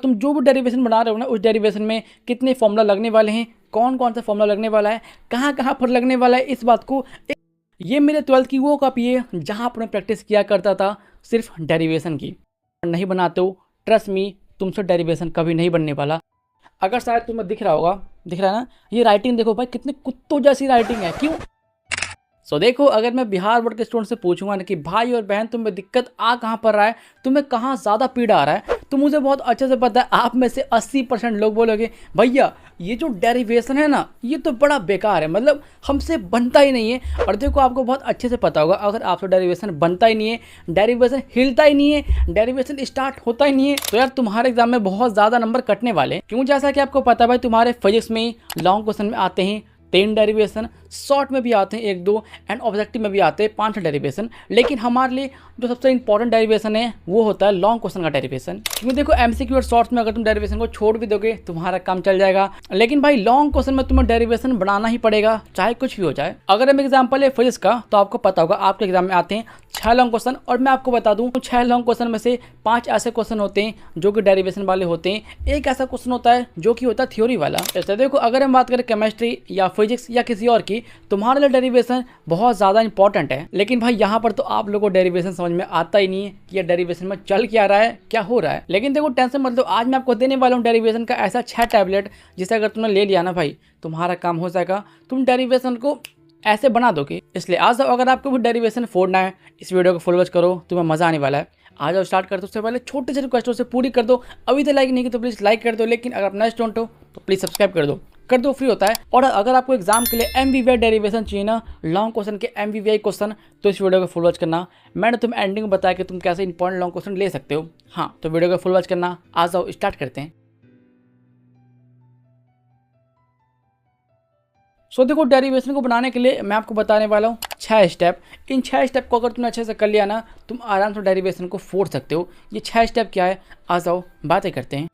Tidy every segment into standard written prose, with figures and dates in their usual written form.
तुम जो भी डेरिवेशन बना रहे हो ना, उस डेरिवेशन में कितने फॉर्मूला लगने वाले हैं, कौन कौन सा फॉर्मूला लगने वाला है, कहाँ कहाँ पर लगने वाला है, इस बात को ये मेरे 12th की वो कॉपी है जहाँ पर मैं प्रैक्टिस किया करता था सिर्फ डेरिवेशन की। नहीं बनाते हो, ट्रस्ट मी, तुमसे डेरिवेशन कभी नहीं बनने वाला। अगर शायद तुम्हें दिख रहा होगा, दिख रहा है ना, ये राइटिंग देखो भाई, कितने कुत्तों जैसी राइटिंग है, क्यों? देखो, अगर मैं बिहार बोर्ड के स्टूडेंट से पूछूंगा ना कि भाई और बहन तुम्हें दिक्कत आ कहाँ पर रहा है, तुम्हें कहाँ ज़्यादा पीड़ा आ रहा है, तो मुझे बहुत अच्छे से पता है आप में से 80% लोग बोलोगे भैया ये जो डेरिवेशन है ना, ये तो बड़ा बेकार है, मतलब हमसे बनता ही नहीं है। और देखो, आपको बहुत अच्छे से पता होगा, अगर आपसे डेरिवेशन बनता ही नहीं है, डेरिवेशन हिलता ही नहीं है, डेरिवेशन स्टार्ट होता ही नहीं है, तो यार तुम्हारे एग्जाम में बहुत ज़्यादा नंबर कटने वाले हैं। क्यों? जैसा कि आपको पता है भाई, तुम्हारे फिजिक्स में लॉन्ग क्वेश्चन में आते हैं 10 डेरिवेशन, शॉर्ट में भी आते हैं 1-2 एंड ऑब्जेक्टिव में भी आते हैं 5 डेरिवेशन। लेकिन हमारे लिए जो सबसे इंपॉर्टेंट डेरिवेशन है वो होता है लॉन्ग क्वेश्चन का डेरिवेशन। क्योंकि देखो, एमसीक्यू और शॉर्ट्स में अगर तुम डेरिवेशन को छोड़ भी दोगे तुम्हारा काम चल जाएगा, लेकिन भाई लॉन्ग क्वेश्चन में तुम्हें डेरिवेशन बनाना ही पड़ेगा, चाहे कुछ भी हो जाए। अगर हम एग्जाम्पल है फिजिक्स का, तो आपको पता होगा आपके एग्जाम में आते हैं 6 लॉन्ग क्वेश्चन, और मैं आपको बता दूं 6 लॉन्ग क्वेश्चन में से 5 ऐसे क्वेश्चन होते हैं जो कि डेरिवेशन वाले होते हैं, एक ऐसा क्वेश्चन होता है जो कि होता है थ्योरी वाला। जैसे देखो, अगर हम बात करें केमिस्ट्री या फिजिक्स या किसी और की, तुम्हारे लिए डेरिवेशन बहुत ज़्यादा इंपॉर्टेंट है। लेकिन भाई यहाँ पर तो आप लोगों को डेरिवेशन समझ में आता ही नहीं है कि ये डेरिवेशन में चल क्या रहा है, क्या हो रहा है। लेकिन देखो, टेंशन मत लो, आज मैं आपको देने वाला हूँ डेरिवेशन का ऐसा 6 टैबलेट, जिसे अगर तुमने ले लिया ना भाई, तुम्हारा काम हो जाएगा, तुम डेरिवेशन को ऐसे बना दोगे। इसलिए आज अगर आपको भी डेरिवेशन फोड़ना है, इस वीडियो को फुल वॉच करो, तुम्हें मज़ा आने वाला है। आ जाओ, स्टार्ट कर दो। उससे पहले छोटे छोटे रिक्वेस्टों से पूरी कर दो। अभी तो लाइक नहीं की तो प्लीज़ लाइक कर दो, लेकिन अगर आप नए स्टूडेंट हो तो प्लीज़ सब्सक्राइब कर दो, फ्री होता है। और अगर आपको एग्जाम के लिए MVVI डेरिवेशन चाहिए ना, लॉन्ग क्वेश्चन के MVVI क्वेश्चन, तो इस वीडियो को फुल वॉच करना। मैंने तुम्हें एंडिंग में बताया कि तुम कैसे इंपॉर्टेंट लॉन्ग क्वेश्चन ले सकते हो। हाँ, तो वीडियो को फुल वॉच करना। आ जाओ, स्टार्ट करते हैं। देखो, डेरिवेशन को बनाने के लिए मैं आपको बताने वाला हूँ 6 स्टेप। इन 6 स्टेप को अगर तुमने अच्छे से कर लिया ना, तुम आराम से डेरिवेशन को फोड़ सकते हो। ये 6 स्टेप क्या है, आ जाओ बातें करते हैं।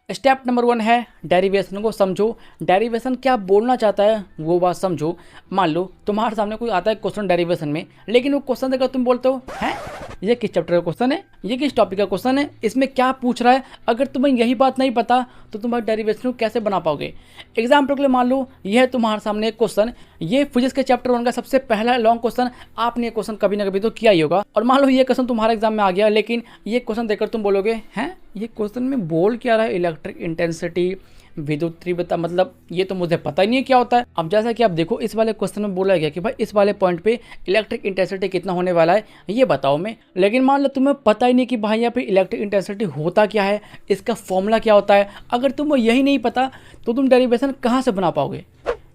स्टेप नंबर 1 है डेरिवेशन को समझो। डेरिवेशन क्या बोलना चाहता है वो बात समझो। मान लो तुम्हारे सामने कोई आता है क्वेश्चन डेरिवेशन में, लेकिन वो क्वेश्चन देखकर तुम बोलते हो हैं ये किस चैप्टर का क्वेश्चन है, ये किस टॉपिक का क्वेश्चन है, इसमें क्या पूछ रहा है। अगर तुम्हें यही बात नहीं पता तो तुम डेरिवेशन को कैसे बना पाओगे। एग्जाम्पल के लिए मान लो यह है तुम्हारे सामने एक क्वेश्चन, ये फिजिक्स के चैप्टर 1 का सबसे पहला लॉन्ग क्वेश्चन। आपने क्वेश्चन कभी ना कभी तो किया ही होगा, और मान लो ये क्वेश्चन तुम्हारे एग्जाम में आ गया, लेकिन ये क्वेश्चन देखकर तुम बोलोगे हैं ये क्वेश्चन में बोल क्या रहा है, इलेक्ट्रिक इंटेंसिटी, विद्युत तीव्रता, मतलब ये तो मुझे पता ही नहीं है क्या होता है। अब जैसा कि आप देखो, इस वाले क्वेश्चन में बोला गया कि भाई इस वाले पॉइंट पे इलेक्ट्रिक इंटेंसिटी कितना होने वाला है, ये बताओ मैं। लेकिन मान लो तुम्हें पता ही नहीं कि भाई यहाँ पे इलेक्ट्रिक इंटेंसिटी होता क्या है, इसका फॉर्मूला क्या होता है। अगर तुम्हें यही नहीं पता तो तुम डेरिवेशन कहाँ से बना पाओगे,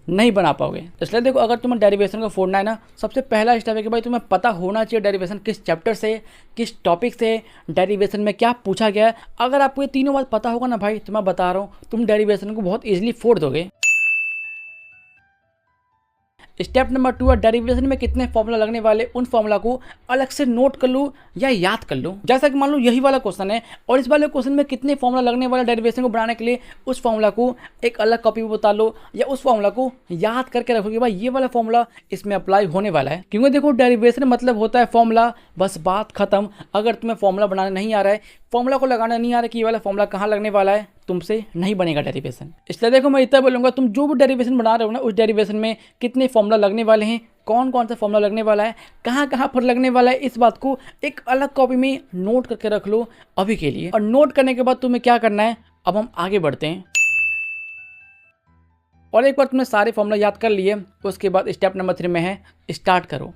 नहीं बना पाओगे। इसलिए देखो, अगर तुम्हें डेरिवेशन को फोड़ना है ना, सबसे पहला स्टेप है कि भाई तुम्हें पता होना चाहिए डेरिवेशन किस चैप्टर से, किस टॉपिक से, डेरिवेशन में क्या पूछा गया है। अगर आपको ये तीनों बात पता होगा ना भाई, तो मैं बता रहा हूँ तुम डेरिवेशन को बहुत ईजिली फोड़ दोगे। स्टेप नंबर 2 है डेरिवेशन में कितने फॉर्मूला लगने वाले, उन फॉर्मूला को अलग से नोट कर लो या याद कर लो। जैसा कि मान लो यही वाला क्वेश्चन है, और इस वाले क्वेश्चन में कितने फॉर्मूला लगने वाले डेरिवेशन को बनाने के लिए, उस फॉर्मूला को एक अलग कॉपी में बता लो, या उस फॉर्मूला को याद करके रखो कि भाई ये वाला फॉर्मूला इसमें अप्लाई होने वाला है। क्योंकि देखो, डेरिवेशन मतलब होता है फॉर्मूला, बस बात खत्म। अगर तुम्हें फॉर्मूला बनाना नहीं आ रहा है, फॉर्मूला को लगाना नहीं आ रहा है कि ये वाला फॉर्मूला कहाँ लगने वाला है, तुमसे नहीं बनेगा डेरिवेशन। इसलिए देखो, मैं इतना बोलूँगा, तुम जो भी डेरिवेशन बना रहे हो ना, उस डेरिवेशन में कितने फॉर्मूला लगने वाले हैं, कौन कौन सा फॉर्मूला लगने वाला है, कहाँ कहाँ पर लगने वाला है, इस बात को एक अलग कॉपी में नोट करके रख लो अभी के लिए। और नोट करने के बाद तुम्हें क्या करना है, अब हम आगे बढ़ते हैं। और एक बार तुमने सारे फॉर्मूला याद कर लिए, उसके बाद स्टेप नंबर 3 में है स्टार्ट करो।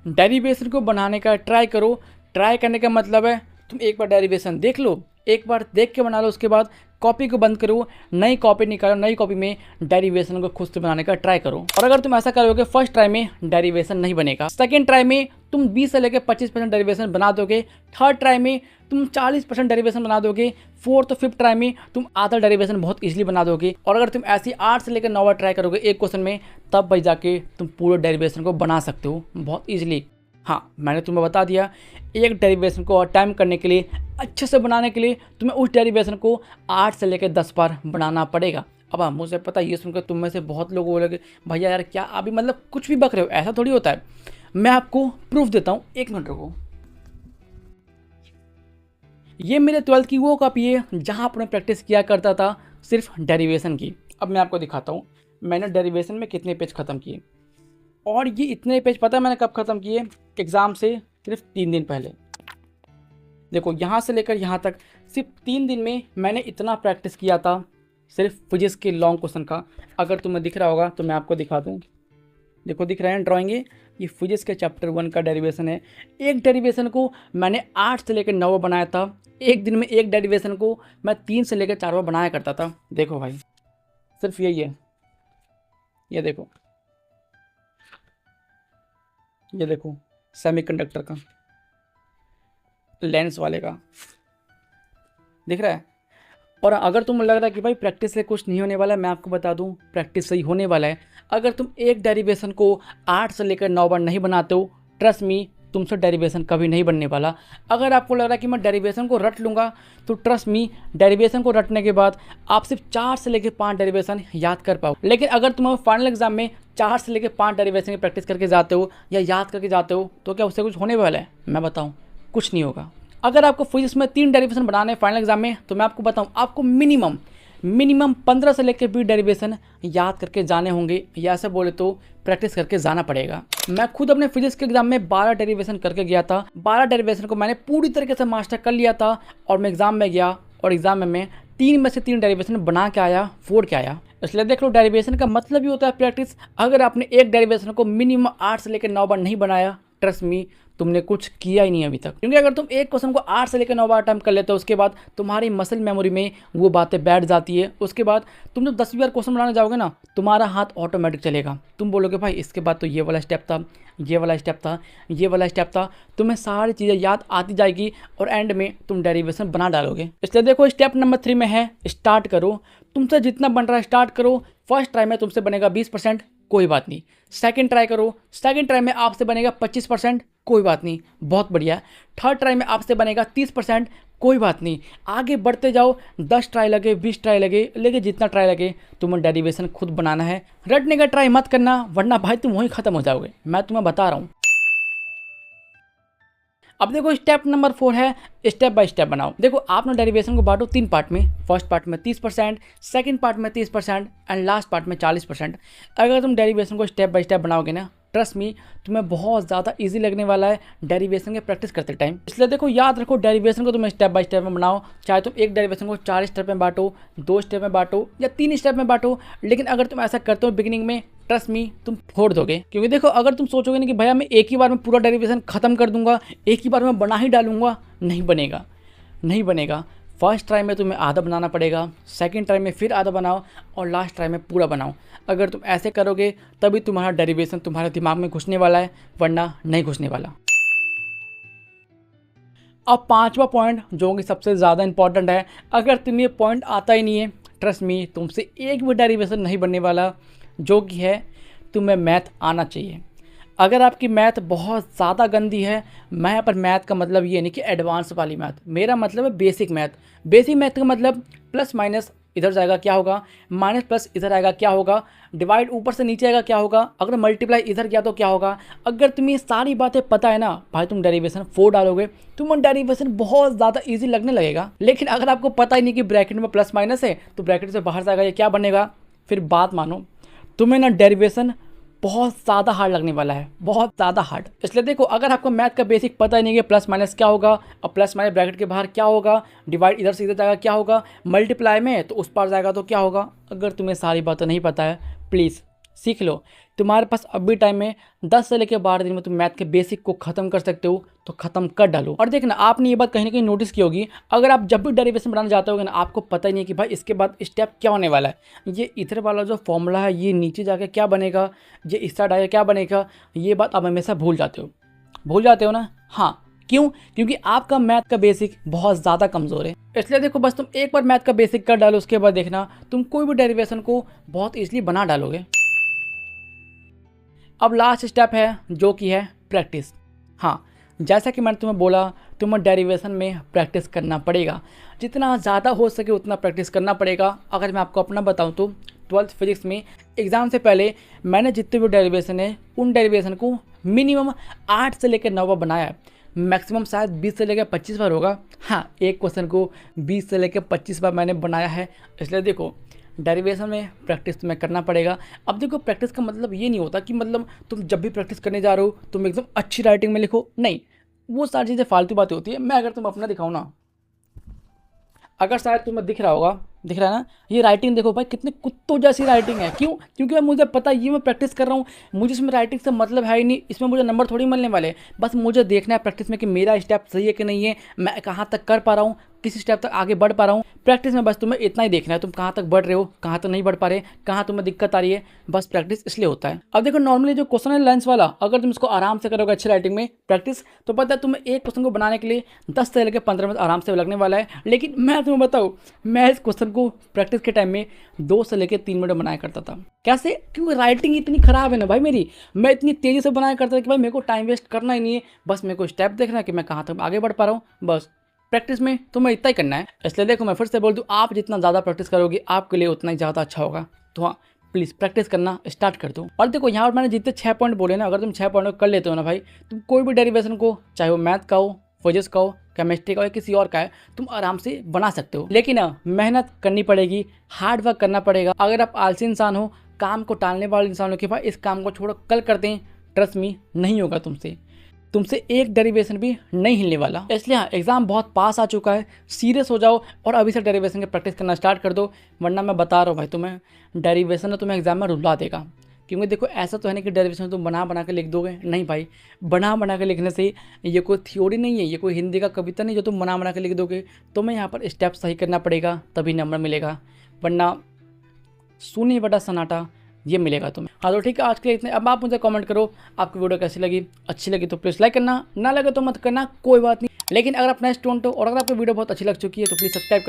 डेरिवेशन को बनाने का ट्राई करो। ट्राई करने का मतलब है तुम एक बार डेरिवेशन देख लो, एक बार देख के बना लो, उसके बाद कॉपी को बंद करो, नई कॉपी निकालो, नई कॉपी में डेरिवेशन को खुद से बनाने का ट्राई करो। और अगर तुम ऐसा करोगे, फर्स्ट ट्राई में डेरिवेशन नहीं बनेगा, सेकेंड ट्राई में तुम 20 से लेकर 25% डेरिवेशन बना दोगे, थर्ड ट्राई में तुम 40% डेरिवेशन बना दोगे, फोर्थ और फिफ्थ ट्राई में तुम आधा डेरिवेशन बहुत इजीली बना दोगे। और अगर तुम ऐसी 8 से लेकर 9 बार ट्राई करोगे एक क्वेश्चन में, तब भाई जाके तुम पूरे डेरिवेशन को बना सकते हो बहुत ईजिली। हाँ, मैंने तुम्हें बता दिया, एक डेरिवेशन को अटेम्प्ट करने के लिए, अच्छे से बनाने के लिए तुम्हें उस डेरिवेशन को 8 से लेकर 10 बार बनाना पड़ेगा। अब मुझे पता है, ये सुनकर तुम में से बहुत लोग बोलोगे भैया यार क्या अभी मतलब कुछ भी बक रहे हो, ऐसा थोड़ी होता है। मैं आपको प्रूफ देता हूँ, 1 मिनट रुको। ये मेरे 12th की वो कॉपी है जहाँ आपने प्रैक्टिस किया करता था सिर्फ डेरिवेशन की। अब मैं आपको दिखाता हूँ मैंने डेरिवेशन में कितने पेज ख़त्म किए, और ये इतने पेज पता है मैंने कब ख़त्म किए? एग्ज़ाम से सिर्फ 3 दिन पहले। देखो यहाँ से लेकर यहाँ तक सिर्फ 3 दिन में मैंने इतना प्रैक्टिस किया था सिर्फ फिजिक्स के लॉन्ग क्वेश्चन का। अगर तुम्हें दिख रहा होगा तो मैं आपको दिखा दूँ। देखो दिख रहा है ड्राइंग, ये फिजिक्स के चैप्टर 1 का डेरिवेशन है। एक डेरिवेशन को मैंने 8 से लेकर 9 बार बनाया था। एक दिन में एक डेरिवेशन को मैं 3 से लेकर 4 बार बनाया करता था। देखो भाई सिर्फ यही है, ये देखो, ये देखो सेमीकंडक्टर का, लेंस वाले का, दिख रहा है। और अगर तुम्हें लग रहा है कि भाई प्रैक्टिस से कुछ नहीं होने वाला है, मैं आपको बता दूं प्रैक्टिस से ही होने वाला है। अगर तुम एक डेरिवेशन को 8 से लेकर 9 बार नहीं बनाते हो, ट्रस्ट मी तुमसे डेरिवेशन कभी नहीं बनने वाला। अगर आपको लग रहा है कि मैं डेरिवेशन को रट लूँगा, तो ट्रस्ट मी डेरिवेशन को रटने के बाद आप सिर्फ 4 से लेकर 5 डेरिवेशन याद कर पाओ। लेकिन अगर तुम फाइनल एग्जाम में 4 से लेकर 5 डेरिवेशन की प्रैक्टिस करके जाते हो या याद करके जाते हो, तो क्या उससे कुछ होने वाला है? मैं बताऊँ, कुछ नहीं होगा। अगर आपको फिजिक्स में 3 डेरिवेशन बनाने फाइनल एग्जाम में, तो मैं आपको बताऊं आपको मिनिमम 15 से लेकर 20 डेरिवेशन याद करके जाने होंगे, या ऐसे बोले तो प्रैक्टिस करके जाना पड़ेगा। मैं खुद अपने फिजिक्स के एग्जाम में 12 डेरिवेशन करके गया था। 12 डेरिवेशन को मैंने पूरी तरीके से मास्टर कर लिया था, और मैं एग्जाम में गया और एग्जाम में मैं 3 में से 3 डेरिवेशन बना के आया, फोड़ के आया। इसलिए देख लो डेरिवेशन का मतलब ही होता है प्रैक्टिस। अगर आपने एक डेरिवेशन को मिनिमम 8 से लेकर 9 बार नहीं बनाया, ट्रस्ट मी तुमने कुछ किया ही नहीं अभी तक। क्योंकि अगर तुम एक क्वेश्चन को 8 से लेकर 9 बार अटेम्प्ट कर लेते हो, उसके बाद तुम्हारी मसल मेमोरी में वो बातें बैठ जाती है। उसके बाद तुम जब 10वीं बार क्वेश्चन बनाने जाओगे ना, तुम्हारा हाथ ऑटोमेटिक चलेगा। तुम बोलोगे भाई इसके बाद तो ये वाला स्टेप था, ये वाला स्टेप था, ये वाला स्टेप था। तुम्हें सारी चीज़ें याद आती जाएगी और एंड में तुम डेरिवेशन बना डालोगे। इसलिए देखो स्टेप नंबर 3 में है स्टार्ट करो। तुमसे जितना बन रहा है स्टार्ट करो। फर्स्ट ट्राई में तुमसे बनेगा 20%, कोई बात नहीं। सेकंड ट्राई करो, सेकंड ट्राई में आपसे बनेगा 25%, कोई बात नहीं, बहुत बढ़िया। थर्ड ट्राई में आपसे बनेगा 30%, कोई बात नहीं। आगे बढ़ते जाओ, 10 ट्राई लगे, 20 ट्राई लगे, लेकिन जितना ट्राई लगे तुम्हें डेरिवेशन खुद बनाना है। रटने का ट्राई मत करना, वरना भाई तुम वहीं खत्म हो जाओगे, मैं तुम्हें बता रहा हूँ। अब देखो स्टेप नंबर 4 है स्टेप बाय स्टेप बनाओ। देखो आपने डेरिवेशन को बांटो 3 पार्ट में। फर्स्ट पार्ट में 30%, सेकंड पार्ट में 30% एंड लास्ट पार्ट में 40%। अगर तुम डेरिवेशन को स्टेप बाय स्टेप बनाओगे ना, ट्रस्ट मी तुम्हें बहुत ज़्यादा इजी लगने वाला है डेरिवेशन के प्रैक्टिस करते टाइम। इसलिए देखो याद रखो डेरिवेशन को तुम स्टेप बाय स्टेप में बनाओ। चाहे तुम एक डेरिवेशन को 4 स्टेप में बांटो, 2 स्टेप में बांटो या 3 स्टेप में बांटो, लेकिन अगर तुम ऐसा करते हो बिगिनिंग में, ट्रस्ट मी तुम फोड़ दोगे। क्योंकि देखो अगर तुम सोचोगे ना कि भैया मैं एक ही बार में पूरा डेरिवेशन खत्म कर दूंगा, एक ही बार में बना ही डालूंगा, नहीं बनेगा, नहीं बनेगा। फर्स्ट ट्राई में तुम्हें आधा बनाना पड़ेगा, सेकंड ट्राई में फिर आधा बनाओ और लास्ट ट्राई में पूरा बनाओ। अगर तुम ऐसे करोगे तभी तुम्हारा डेरिवेशन तुम्हारे दिमाग में घुसने वाला है, वरना नहीं घुसने वाला। अब 5वां पॉइंट जो कि सबसे ज़्यादा इंपॉर्टेंट है। अगर तुम्हें ये पॉइंट आता ही नहीं है, ट्रस्ट मी तुमसे एक भी डेरिवेशन नहीं बनने वाला, जो कि है तुम्हें मैथ आना चाहिए। अगर आपकी मैथ बहुत ज़्यादा गंदी है, मैं यहाँ पर मैथ का मतलब ये नहीं कि एडवांस वाली मैथ, मेरा मतलब है बेसिक मैथ। बेसिक मैथ का मतलब प्लस माइनस इधर जाएगा क्या होगा, माइनस प्लस इधर आएगा क्या होगा, डिवाइड ऊपर से नीचे आएगा क्या होगा, अगर मल्टीप्लाई इधर किया तो क्या होगा। अगर तुम्हें सारी बातें पता है ना भाई, तुम डेरिवेशन 4 डालोगे, तुम्हें डेरिवेशन बहुत ज़्यादा इजी लगने लगेगा। लेकिन अगर आपको पता ही नहीं कि ब्रैकेट में प्लस माइनस है, तो ब्रैकेट से बाहर जाएगा, ये क्या बनेगा, फिर बात मानो तुम्हें ना डेरिवेशन बहुत ज़्यादा हार्ड लगने वाला है, बहुत ज़्यादा हार्ड। इसलिए देखो अगर आपको मैथ का बेसिक पता ही नहीं है प्लस माइनस क्या होगा और प्लस माइनस ब्रैकेट के बाहर क्या होगा, डिवाइड इधर से इधर जाएगा क्या होगा, मल्टीप्लाई में तो उस पार जाएगा तो क्या होगा, अगर तुम्हें सारी बातें नहीं पता है प्लीज़ सीख लो। तुम्हारे पास अभी टाइम में 10 से लेकर 12 दिन में तुम मैथ के बेसिक को ख़त्म कर सकते हो, तो ख़त्म कर डालो। और देखना आपने ये बात कहीं ना कहीं नोटिस की होगी, अगर आप जब भी डेरिवेशन बनाने जाते होगे ना, आपको पता ही नहीं कि भाई इसके बाद स्टेप क्या होने वाला है, ये इधर वाला जो फॉर्मूला है ये नीचे जाकर क्या बनेगा, ये इस साइड आएगा क्या बनेगा, ये बात आप हमेशा भूल जाते हो ना। हाँ क्यों? क्योंकि आपका मैथ का बेसिक बहुत ज़्यादा कमज़ोर है। इसलिए देखो बस तुम एक बार मैथ का बेसिक कर डालो, उसके बाद देखना तुम कोई भी डेरिवेशन को बहुत ईजिली बना डालोगे। अब लास्ट स्टेप है जो कि है प्रैक्टिस। हाँ जैसा कि मैंने तुम्हें बोला, तुम्हें डेरिवेशन में प्रैक्टिस करना पड़ेगा, जितना ज़्यादा हो सके उतना प्रैक्टिस करना पड़ेगा। अगर मैं आपको अपना बताऊं तो 12th फिजिक्स में एग्ज़ाम से पहले मैंने जितने भी डेरिवेशन है उन डेरिवेशन को मिनिमम 8 से लेकर 9 बार बनाया है। मैक्सिमम शायद 20 से लेकर 25 बार होगा। हाँ, एक क्वेश्चन को 20 से लेकर 25 बार मैंने बनाया है। इसलिए देखो डेरिवेशन में प्रैक्टिस तुम्हें करना पड़ेगा। अब देखो प्रैक्टिस का मतलब ये नहीं होता कि मतलब तुम जब भी प्रैक्टिस करने जा रहे हो तुम एकदम अच्छी राइटिंग में लिखो, नहीं, वो सारी चीज़ें फालतू बातें होती है। मैं अगर तुम अपना दिखाऊँ ना, अगर शायद तुम्हें दिख रहा होगा, दिख रहा है ना, ये राइटिंग देखो भाई कितने कुत्तों जैसी राइटिंग है। क्यों? क्योंकि भाई मुझे पता है ये मैं प्रैक्टिस कर रहा हूँ, मुझे इसमें राइटिंग से मतलब है ही नहीं, इसमें मुझे नंबर थोड़ी मिलने वाले। बस मुझे देखना है प्रैक्टिस में कि मेरा स्टेप सही है कि नहीं है, मैं कहाँ तक कर पा रहा हूँ, किस स्टेप तक आगे बढ़ पा रहा हूँ। प्रैक्टिस में बस तुम्हें इतना ही देखना है, तुम कहाँ तक बढ़ रहे हो, कहाँ तक नहीं बढ़ पा रहे, कहाँ तुम्हें दिक्कत आ रही है। बस प्रैक्टिस इसलिए होता है। अब देखो नॉर्मली जो क्वेश्चन है लेंस वाला, अगर तुम इसको आराम से करोगे अच्छी राइटिंग में प्रैक्टिस, तो पता है तुम्हें एक क्वेश्चन को बनाने के लिए 10 से लेकर 15 मिनट आराम से लगने वाला है। लेकिन मैं तुम्हें बताऊँ, मैं इस क्वेश्चन को प्रैक्टिस के टाइम में 2 से लेकर 3 मिनट बनाया करता था। कैसे? क्योंकि राइटिंग इतनी खराब है ना भाई मेरी, मैं इतनी तेज़ी से बनाया करता था कि भाई मेरे को टाइम वेस्ट करना ही नहीं है, बस मेरे को स्टेप देखना है कि मैं कहाँ तक आगे बढ़ पा रहा हूँ। बस प्रैक्टिस में तुम्हें इतना ही करना है। इसलिए देखो मैं फिर से बोल दूँ, आप जितना ज़्यादा प्रैक्टिस करोगे आपके लिए उतना ही ज़्यादा अच्छा होगा। तो हाँ, प्लीज़ प्रैक्टिस करना स्टार्ट कर दो। और देखो यहाँ पर मैंने जितने 6 पॉइंट बोले ना, अगर तुम 6 पॉइंट कर लेते हो ना भाई, तुम कोई भी डेरिवेशन को, चाहे वो मैथ का हो, फिजिक्स का हो, केमिस्ट्री का हो या किसी और का है, तुम आराम से बना सकते हो। लेकिन मेहनत करनी पड़ेगी, हार्ड वर्क करना पड़ेगा। अगर आप आलसी इंसान हो, काम को टालने वाले इंसान हो कि भाई इस काम को छोड़ो कल करते हैं, ट्रस्ट मी नहीं होगा तुमसे एक डेरिवेशन भी नहीं हिलने वाला। इसलिए हाँ, एग्जाम बहुत पास आ चुका है, सीरियस हो जाओ और अभी से डेरिवेशन की प्रैक्टिस करना स्टार्ट कर दो। वरना मैं बता रहा हूँ भाई, तुम्हें डेरिवेशन ना तुम्हें एग्जाम में रुला देगा। क्योंकि देखो ऐसा तो है नहीं कि डेरिवेशन तुम बना के लिख दोगे, नहीं भाई, बना के लिखने से ये कोई थ्योरी नहीं है, ये कोई हिंदी का कविता नहीं जो तुम बना के लिख दोगे। तुम्हें यहाँ पर स्टेप सही करना पड़ेगा, तभी नंबर मिलेगा, वरना शून्य बटा सन्नाटा ये मिलेगा तुम्हें। हाँ तो ठीक है, आज के लिए इतने। अब आप मुझे कमेंट करो आपकी वीडियो कैसी लगी, अच्छी लगी तो प्लीज़ लाइक करना, ना लगे तो मत करना, कोई बात नहीं। लेकिन अगर आप नए स्टूडेंट हो और अगर आपको वीडियो बहुत अच्छी लग चुकी है तो प्लीज़ सब्सक्राइब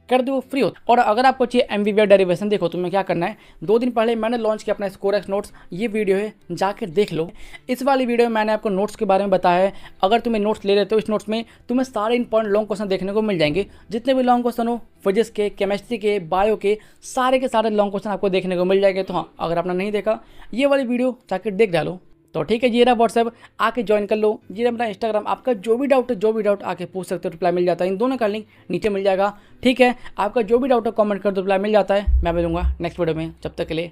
कर दो, फ्री हो। और अगर आपको चाहिए एमवीवीआर डेरिवेशन, देखो तुम्हें क्या करना है, 2 दिन पहले मैंने लॉन्च किया अपना स्कोरएक्स नोट्स, ये वीडियो है, जाके देख लो। इस वाली वीडियो में मैंने आपको नोट्स के बारे में बताया है। अगर तुम्हें नोट्स ले लेते हो, इस नोट्स में तुम्हें सारे इंपॉर्टेंट लॉन्ग क्वेश्चन देखने को मिल जाएंगे। जितने भी लॉन्ग क्वेश्चन हो, फिजिक्स के, केमिस्ट्री के, बायो के सारे लॉन्ग क्वेश्चन आपको देखने को मिल जाएंगे। तो हाँ, अगर आपने नहीं देखा ये वाली वीडियो जाकर देख डालो। तो ठीक है, ये रहा व्हाट्सएप, आके ज्वाइन कर लो। ये रहा मेरा इंस्टाग्राम, आपका जो भी डाउट आके पूछ सकते हो, रिप्लाई मिल जाता है। इन दोनों का लिंक नीचे मिल जाएगा। ठीक है, आपका जो भी डाउट है कमेंट कर दो, रिप्लाई मिल जाता है। मैं मिलूंगा नेक्स्ट वीडियो में, जब तक के लिए